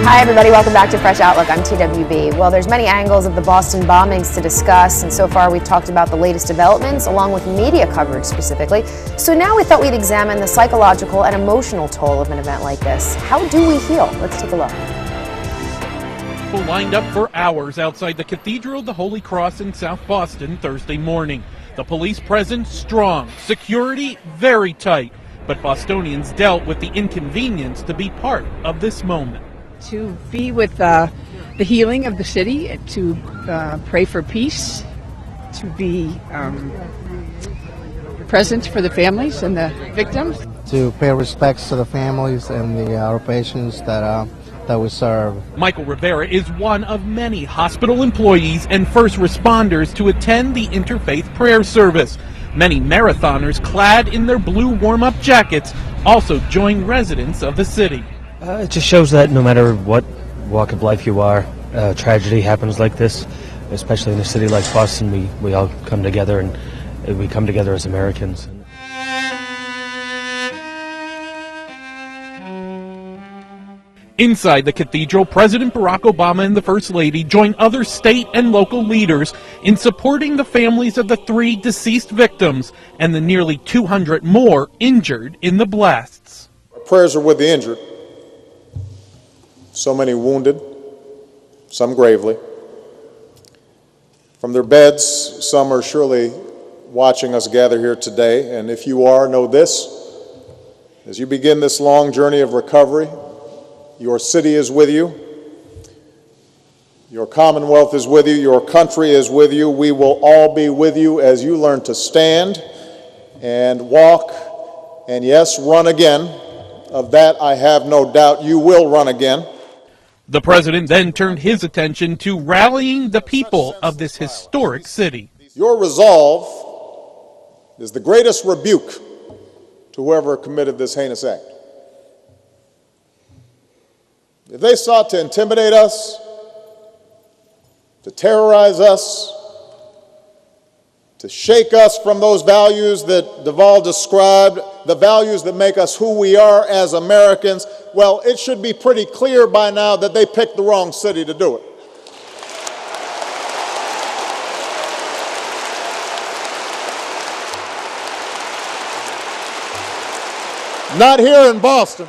Hi everybody, welcome back to Fresh Outlook. I'm TWB. Well, there's many angles of the Boston bombings to discuss, and so far we've talked about the latest developments along with media coverage specifically. So now we thought we'd examine the psychological and emotional toll of an event like this. How do we heal? Let's take a look. People lined up for hours outside the Cathedral of the Holy Cross in South Boston Thursday morning. The police presence strong, security very tight, but Bostonians dealt with the inconvenience to be part of this moment. To be with the healing of the city, to pray for peace, to be present for the families and the victims. To pay respects to the families and our patients that we serve. Michael Rivera is one of many hospital employees and first responders to attend the Interfaith prayer service. Many marathoners clad in their blue warm-up jackets also join residents of the city. It just shows that no matter what walk of life you are, tragedy happens like this, especially in a city like Boston. We all come together, and we come together as Americans. Inside the cathedral, President Barack Obama and the First Lady joined other state and local leaders in supporting the families of the 3 deceased victims and the nearly 200 more injured in the blasts. Our prayers are with the injured. So many wounded, some gravely. From their beds, some are surely watching us gather here today, and if you are, know this: as you begin this long journey of recovery, your city is with you, your commonwealth is with you, your country is with you. We will all be with you as you learn to stand and walk and, yes, run again. Of that I have no doubt. You will run again. The president then turned his attention to rallying the people of this historic city. Your resolve is the greatest rebuke to whoever committed this heinous act. If they sought to intimidate us, to terrorize us, to shake us from those values that Duvall described, the values that make us who we are as Americans, well, it should be pretty clear by now that they picked the wrong city to do it. Not here in Boston.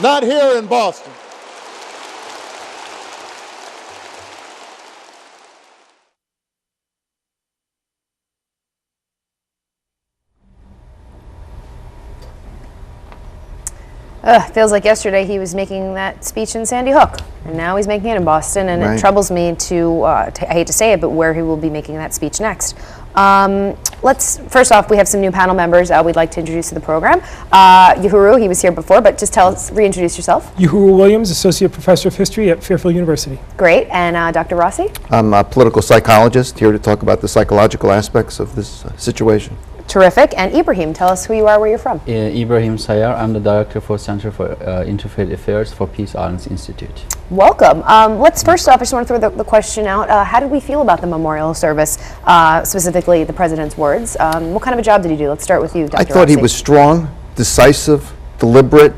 Not here in Boston. Feels like yesterday he was making that speech in Sandy Hook, and now he's making it in Boston, and It troubles me to, I hate to say it, but where he will be making that speech next. First off, we have some new panel members we'd like to introduce to the program. Yohuru, he was here before, but just reintroduce yourself. Yohuru Williams, Associate Professor of History at Fairfield University. Great, and Dr. Rossi? I'm a political psychologist here to talk about the psychological aspects of this situation. Terrific. And Ibrahim, tell us who you are, where you're from. Ibrahim Sayar. I'm the director for Center for Interfaith Affairs for Peace Islands Institute. Welcome. First off, I just want to throw the question out. How did we feel about the memorial service, specifically the president's words? What kind of a job did he do? Let's start with you, Dr. I thought Rossi. he was strong, decisive, deliberate,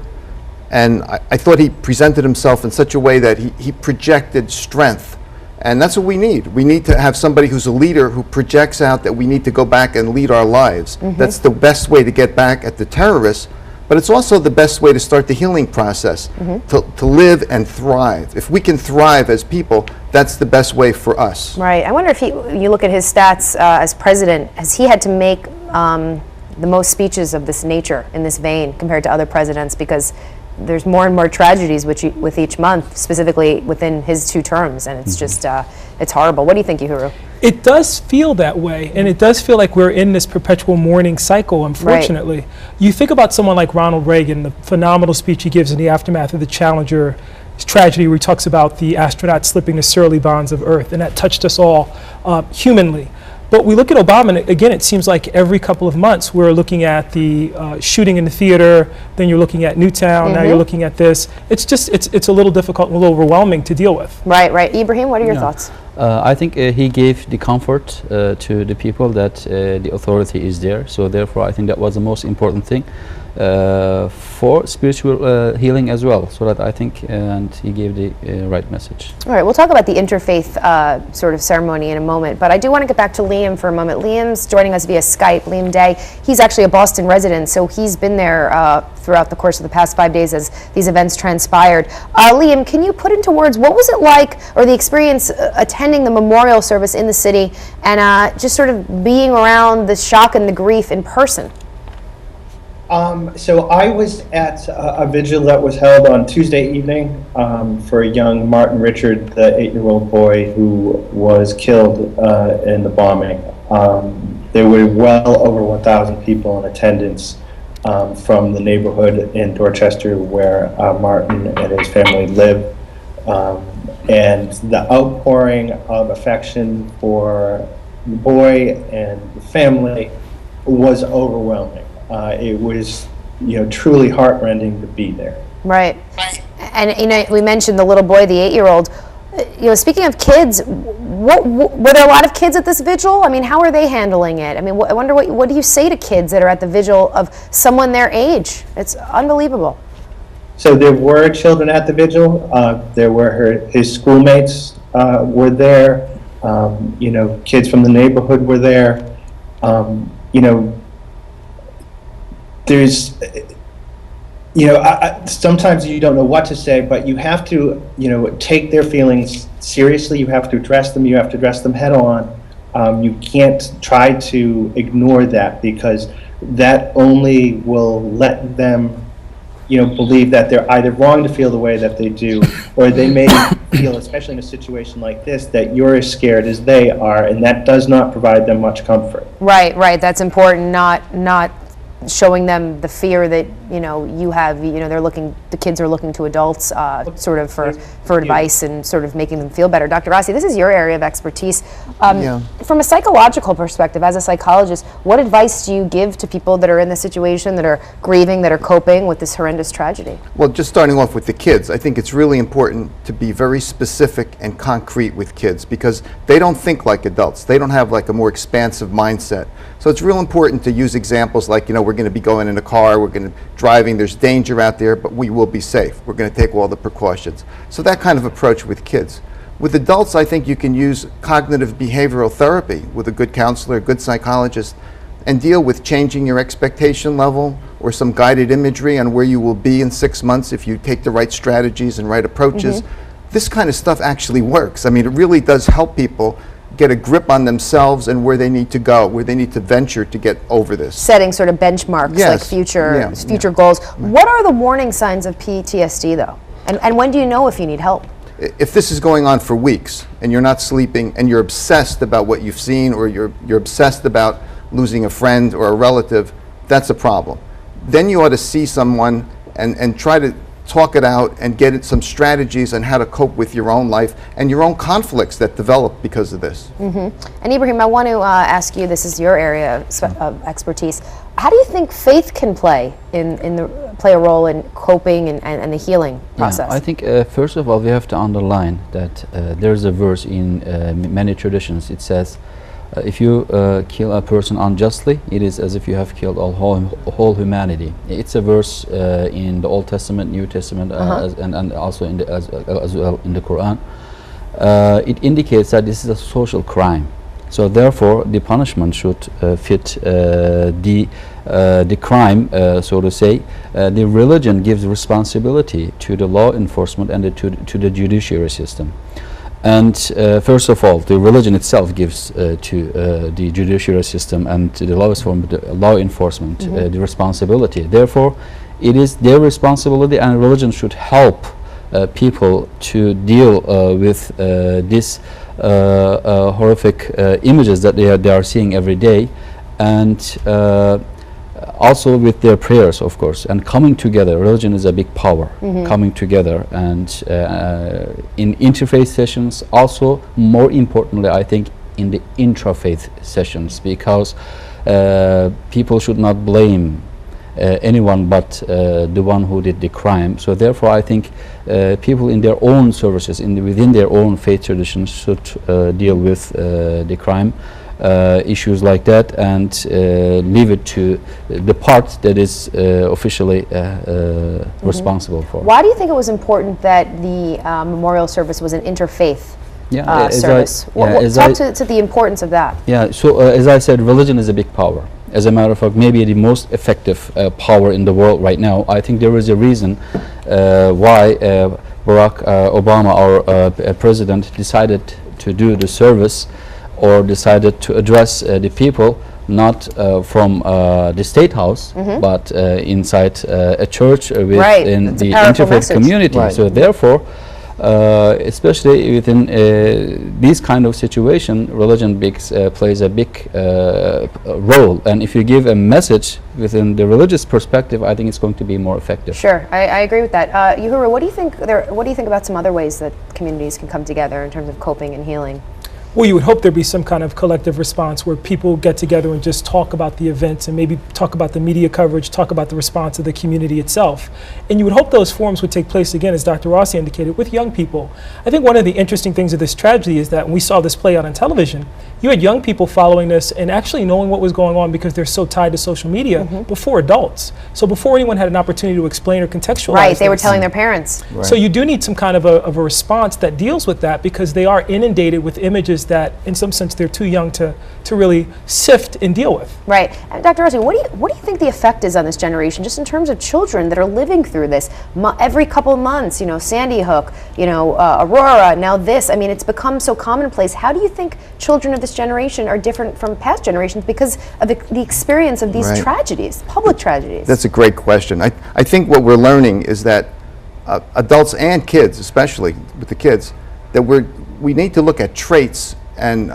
and I thought he presented himself in such a way that he projected strength. And that's what we need. We need to have somebody who's a leader who projects out that we need to go back and lead our lives. That's the best way to get back at the terrorists, but it's also the best way to start the healing process, to live and thrive. If we can thrive as people, that's the best way for us. Right. I wonder if you look at his stats as president, has he had to make the most speeches of this nature, in this vein, compared to other presidents, because there's more and more tragedies with each month, specifically within his 2 terms, and it's just, it's horrible. What do you think, Yohuru? It does feel that way, and it does feel like we're in this perpetual mourning cycle, unfortunately. Right. You think about someone like Ronald Reagan, the phenomenal speech he gives in the aftermath of the Challenger tragedy, where he talks about the astronauts slipping the surly bonds of Earth, and that touched us all humanly. But we look at Obama, and again, it seems like every couple of months we're looking at the shooting in the theater, then you're looking at Newtown, now you're looking at this. It's just, it's a little difficult and a little overwhelming to deal with. Right, right. Ibrahim, what are your thoughts? I think he gave the comfort to the people that the authority is there. So therefore, I think that was the most important thing. for spiritual healing as well. So that I think, and he gave the right message. All right, we'll talk about the interfaith sort of ceremony in a moment, but I do want to get back to Liam for a moment. Liam's joining us via Skype. Liam Day, he's actually a Boston resident, so he's been there throughout the course of the past 5 days as these events transpired. Liam, can you put into words, what was it like, or the experience attending the memorial service in the city and just sort of being around the shock and the grief in person? So I was at a vigil that was held on Tuesday evening for young Martin Richard, the 8-year-old boy who was killed in the bombing. There were well over 1,000 people in attendance from the neighborhood in Dorchester where Martin and his family live. And the outpouring of affection for the boy and the family was overwhelming. It was, truly heartrending to be there. Right. And we mentioned the little boy, the 8-year-old. Speaking of kids, were there a lot of kids at this vigil? I mean, how are they handling it? I mean, I wonder what do you say to kids that are at the vigil of someone their age? It's unbelievable. So there were children at the vigil. There were his schoolmates were there. Kids from the neighborhood were there. There's, sometimes you don't know what to say, but you have to, take their feelings seriously. You have to address them. You have to address them head on. You can't try to ignore that, because that only will let them, believe that they're either wrong to feel the way that they do, or they may feel, especially in a situation like this, that you're as scared as they are, and that does not provide them much comfort. Right. That's important. Not showing them the fear that you have. The kids are looking to adults sort of for advice and sort of making them feel better. Dr. Rossi, this is your area of expertise. From a psychological perspective, as a psychologist, what advice do you give to people that are in this situation, that are grieving, that are coping with this horrendous tragedy? Well, just starting off with the kids, I think it's really important to be very specific and concrete with kids, because they don't think like adults. They don't have like a more expansive mindset. So it's real important to use examples like, we're going to be going in a car, we're going to driving, there's danger out there, but we will be safe. We're going to take all the precautions. So that kind of approach with kids. With adults, I think you can use cognitive behavioral therapy with a good counselor, a good psychologist, and deal with changing your expectation level or some guided imagery on where you will be in 6 months if you take the right strategies and right approaches. This kind of stuff actually works. I mean, it really does help people get a grip on themselves and where they need to go, where they need to venture to get over this. Setting sort of benchmarks, like future goals. What are the warning signs of PTSD, though? And when do you know if you need help? If this is going on for weeks and you're not sleeping and you're obsessed about what you've seen, or you're obsessed about losing a friend or a relative, that's a problem. Then you ought to see someone and try to talk it out and get some strategies on how to cope with your own life and your own conflicts that develop because of this. And Ibrahim, I want to ask you, this is your area of expertise. How do you think faith can play play a role in coping and the healing process? I think first of all we have to underline that there's a verse in many traditions. It says, if you kill a person unjustly, it is as if you have killed whole humanity. It's a verse in the Old Testament, New Testament, and also as well in the Quran. It indicates that this is a social crime. So therefore, the punishment should fit the crime, so to say. The religion gives responsibility to the law enforcement and to the judiciary system. And first of all, the religion itself gives to the judiciary system and to the law enforcement the responsibility. Therefore, it is their responsibility, and religion should help people to deal with these horrific images that they are seeing every day, and also with their prayers, of course, and coming together. Religion is a big power, coming together, and in interfaith sessions, also more importantly, I think, in the intrafaith sessions, because people should not blame anyone but the one who did the crime. So therefore, I think people in their own services, within their own faith traditions, should deal with the crime. issues like that and leave it to the part that is officially responsible for. Why do you think it was important that the memorial service was an interfaith service? Talk to the importance of that. Yeah, so as I said, religion is a big power. As a matter of fact, maybe the most effective power in the world right now. I think there is a reason why Barack Obama, our president, decided to do the service or decided to address the people not from the State House, but inside a church within the interfaith community. Right. So therefore, especially within these kind of situation, religion plays a big role. And if you give a message within the religious perspective, I think it's going to be more effective. Sure, I agree with that. Yohuru, what do you think? What do you think about some other ways that communities can come together in terms of coping and healing? Well, you would hope there'd be some kind of collective response where people get together and just talk about the events and maybe talk about the media coverage, talk about the response of the community itself. And you would hope those forums would take place, again, as Dr. Rossi indicated, with young people. I think one of the interesting things of this tragedy is that when we saw this play out on television, you had young people following this and actually knowing what was going on because they're so tied to social media before adults. So before anyone had an opportunity to explain or contextualize. Right, they were telling their parents. Right. So you do need some kind of a response that deals with that because they are inundated with images that in some sense they're too young to really sift and deal with. Right. Dr. Rossi, what do you think the effect is on this generation, just in terms of children that are living through this every couple of months, Sandy Hook, Aurora, now this, I mean, it's become so commonplace. How do you think children of this generation are different from past generations because of the experience of these tragedies, public tragedies? That's a great question. I think what we're learning is that adults and kids, especially with the kids, that we need to look at traits and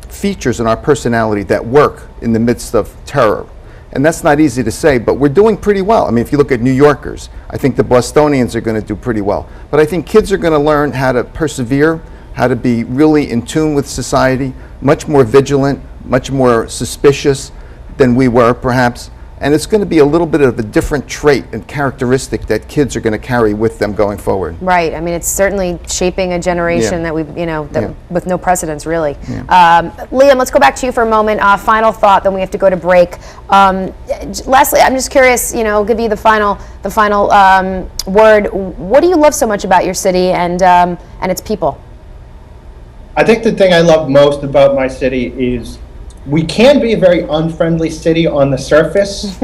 features in our personality that work in the midst of terror. And that's not easy to say, but we're doing pretty well. I mean, if you look at New Yorkers, I think the Bostonians are going to do pretty well. But I think kids are going to learn how to persevere, how to be really in tune with society, much more vigilant, much more suspicious than we were, perhaps. And it's going to be a little bit of a different trait and characteristic that kids are going to carry with them going forward. Right. I mean, it's certainly shaping a generation that we've, with no precedence, really. Liam, let's go back to you for a moment. Final thought, then we have to go to break. Lastly, I'm just curious, give you the final word. What do you love so much about your city and its people? I think the thing I love most about my city is we can be a very unfriendly city on the surface,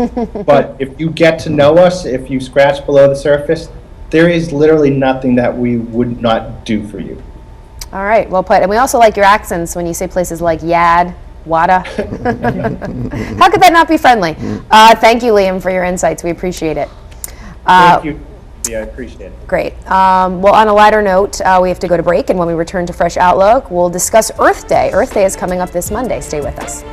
but if you get to know us, if you scratch below the surface, there is literally nothing that we would not do for you. All right, well put. And we also like your accents when you say places like Yad, Wada. How could that not be friendly? Thank you, Liam, for your insights. We appreciate it. Thank you. Yeah, I appreciate it. Great. Well, on a lighter note, we have to go to break, and when we return to Fresh Outlook, we'll discuss Earth Day. Earth Day is coming up this Monday. Stay with us.